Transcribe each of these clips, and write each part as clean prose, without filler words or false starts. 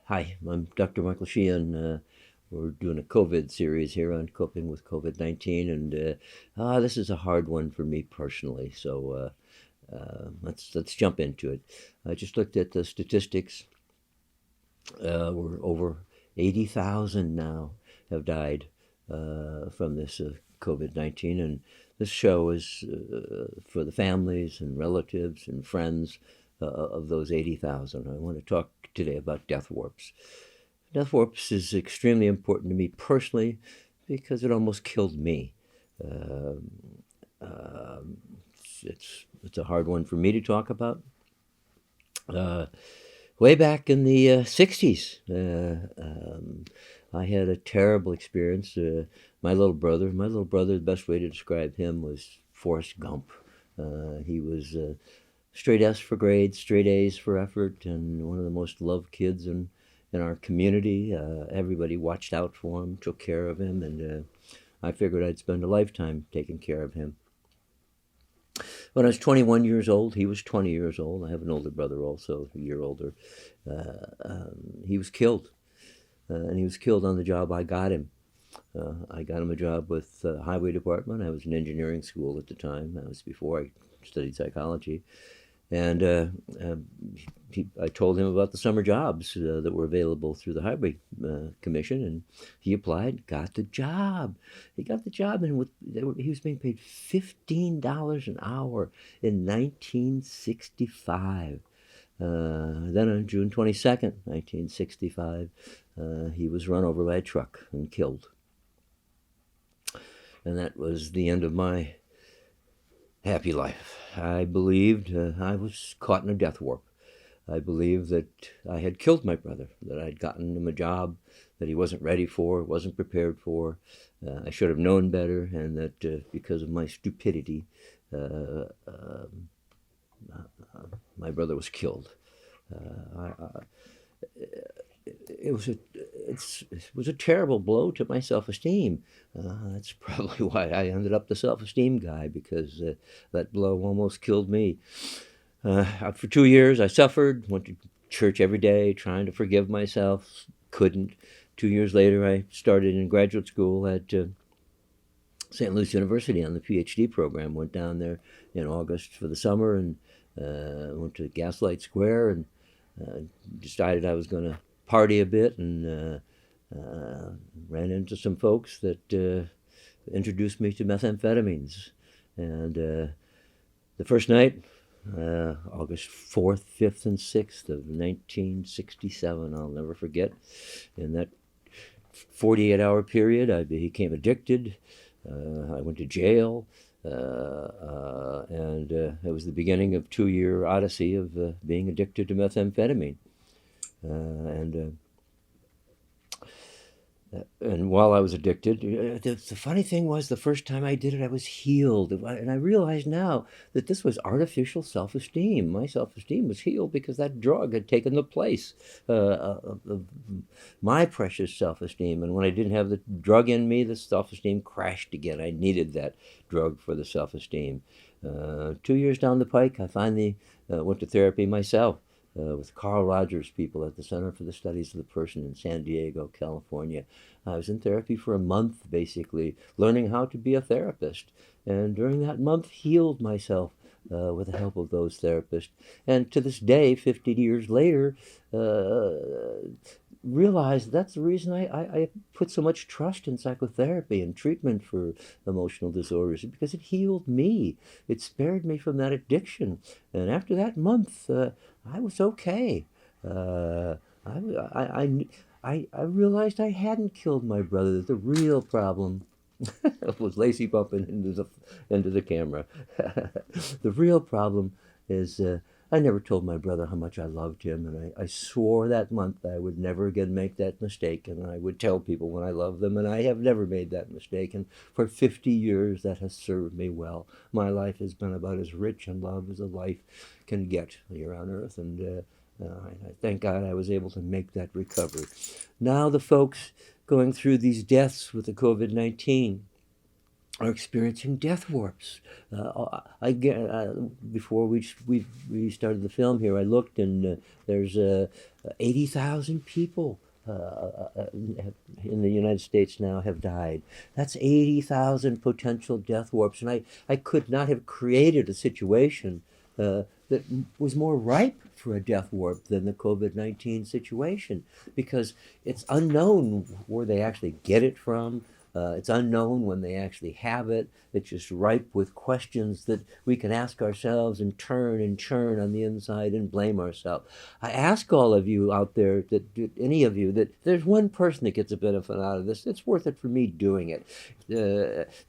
Hi, I'm Dr. Michael Sheehan. We're doing a COVID series here on coping with COVID-19, and this is a hard one for me personally. So let's jump into it. I just looked at the statistics. We're over 80,000 now have died from this COVID-19, and this show is for the families and relatives and friends of those 80,000. I want to talk today about death warps. Death warps is extremely important to me personally because it almost killed me. Um, um, it's a hard one for me to talk about. Uh, Way back in the 60s, I had a terrible experience. My little brother, the best way to describe him was Forrest Gump. He was straight S for grades, straight A's for effort, and one of the most loved kids in our community. Everybody watched out for him, took care of him, and I figured I'd spend a lifetime taking care of him. When I was 21 years old, he was 20 years old. I have an older brother also, a year older. He was killed, and he was killed on the job I got him. I got him a job with the highway department. I was in engineering school at the time. That was before I studied psychology. And I told him about the summer jobs that were available through the Highway Commission, and he applied, got the job. He got the job, and he was being paid $15 an hour in 1965. Then on June 22nd, 1965, he was run over by a truck and killed. And that was the end of my happy life. I believed I was caught in a death warp. I believed that I had killed my brother, that I'd gotten him a job that he wasn't ready for, wasn't prepared for. I should have known better, and that because of my stupidity, uh, um, my brother was killed. It was it was a terrible blow to my self-esteem. That's probably why I ended up the self-esteem guy, because that blow almost killed me. For 2 years, I suffered, went to church every day, trying to forgive myself, couldn't. 2 years later, I started in graduate school at St. Louis University on the PhD program. Went down there in August for the summer and went to Gaslight Square and uh, decided I was going to party a bit, and ran into some folks that introduced me to methamphetamines. And the first night, August 4th, 5th, and 6th of 1967, I'll never forget. In that 48-hour period, I became addicted. I went to jail. And it was the beginning of 2-year odyssey of being addicted to methamphetamine. And and while I was addicted, the funny thing was, the first time I did it, I was healed. And I realize now that this was artificial self-esteem. My self-esteem was healed because that drug had taken the place of my precious self-esteem. And when I didn't have the drug in me, the self-esteem crashed again. I needed that drug for the self-esteem. 2 years down the pike, I finally went to therapy myself. With Carl Rogers people at the Center for the Studies of the Person in San Diego, California. I was in therapy for a month, basically, learning how to be a therapist. And during that month, healed myself with the help of those therapists. And to this day, 50 years later, realize that's the reason I put so much trust in psychotherapy and treatment for emotional disorders, because it healed me. It spared me from that addiction. And after that month, I was okay. Uh, I, I realized I hadn't killed my brother. The real problem was Lacey bumping into the camera. The real problem is I never told my brother how much I loved him, and I swore that month I would never again make that mistake, and I would tell people when I loved them, and I have never made that mistake, and for 50 years that has served me well. My life has been about as rich in love as a life can get here on earth, and I thank God I was able to make that recovery. Now the folks going through these deaths with the COVID-19 are experiencing death warps. I get Before we started the film here, I looked, and there's 80,000 people in the United States now have died. That's 80,000 potential death warps. And I could not have created a situation that was more ripe for a death warp than the COVID-19 situation, because it's unknown where they actually get it from. It's unknown when they actually have it. It's just ripe with questions that we can ask ourselves and turn and churn on the inside and blame ourselves. I ask all of you out there, that any of you, that there's one person that gets a benefit out of this. It's worth it for me doing it.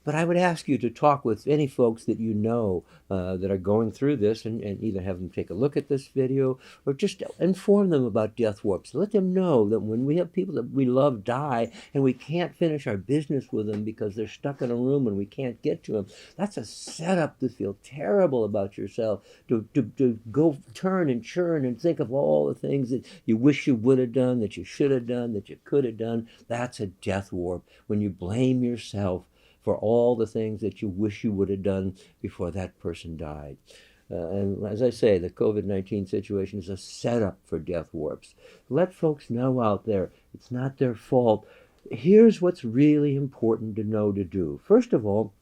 But I would ask you to talk with any folks that you know that are going through this, and either have them take a look at this video or just inform them about death warps. Let them know that when we have people that we love die and we can't finish our business with them because they're stuck in a room and we can't get to them, that's a setup to feel terrible about yourself, to go turn and churn and think of all the things that you wish you would have done, that you should have done, that you could have done. That's a death warp, when you blame yourself for all the things that you wish you would have done before that person died. And as I say, the COVID-19 situation is a setup for death warps. Let folks know out there, it's not their fault. Here's what's really important to know to do. First of all,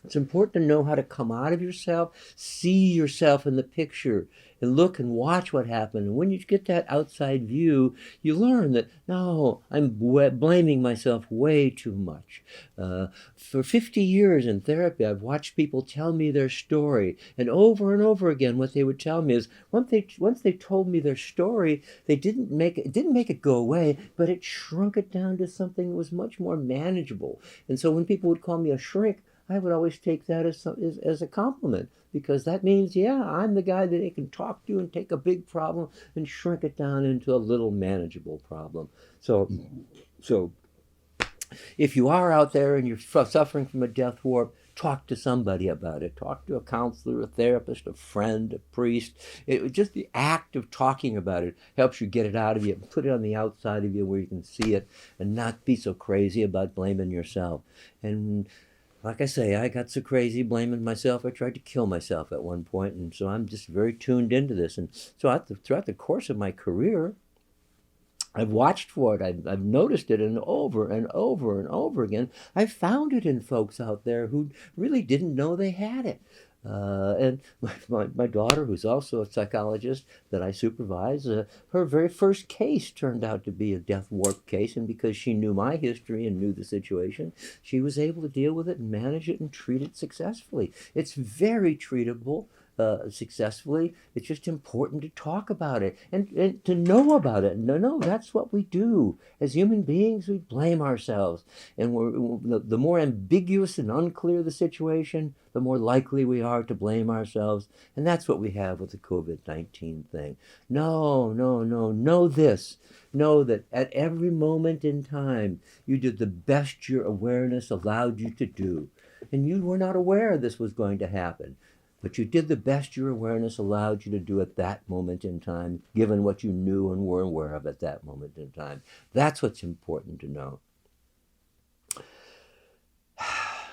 it's important to know how to come out of yourself, see yourself in the picture, and look and watch what happened. And when you get that outside view, you learn that, no, I'm blaming myself way too much. For 50 years in therapy, I've watched people tell me their story. And over again, what they would tell me is, once they told me their story, they didn't make it go away, but it shrunk it down to something that was much more manageable. And so when people would call me a shrink, I would always take that as a compliment, because that means, yeah, I'm the guy that they can talk to and take a big problem and shrink it down into a little manageable problem. So if you are out there and you're suffering from a death warp, talk to somebody about it. Talk to a counselor, a therapist, a friend, a priest. Just the act of talking about it helps you get it out of you, put it on the outside of you where you can see it, and not be so crazy about blaming yourself. And like I say, I got so crazy blaming myself, I tried to kill myself at one point, and so I'm just very tuned into this. And so throughout the course of my career, I've watched for it, I've noticed it, and over and over again, I've found it in folks out there who really didn't know they had it. And my daughter, who's also a psychologist that I supervise, her very first case turned out to be a death warp case, and because she knew my history and knew the situation, she was able to deal with it and manage it and treat it successfully. It's very treatable. Successfully. It's just important to talk about it and to know about it. No, that's what we do. As human beings, we blame ourselves. And the more ambiguous and unclear the situation, the more likely we are to blame ourselves. And that's what we have with the COVID-19 thing. No. Know this. Know that at every moment in time, you did the best your awareness allowed you to do. And you were not aware this was going to happen. But you did the best your awareness allowed you to do at that moment in time, given what you knew and were aware of at that moment in time. That's what's important to know.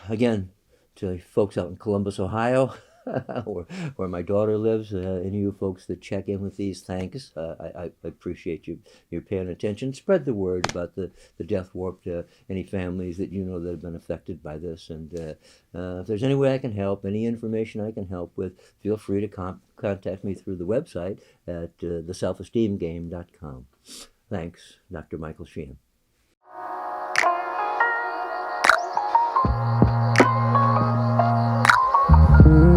Again, to folks out in Columbus, Ohio, where my daughter lives, any of you folks that check in with these, thanks. I appreciate you paying attention. Spread the word about the death warp to any families that you know that have been affected by this. And if there's any way I can help, any information I can help with, feel free to contact me through the website at theselfesteemgame.com. Thanks, Dr. Michael Sheehan.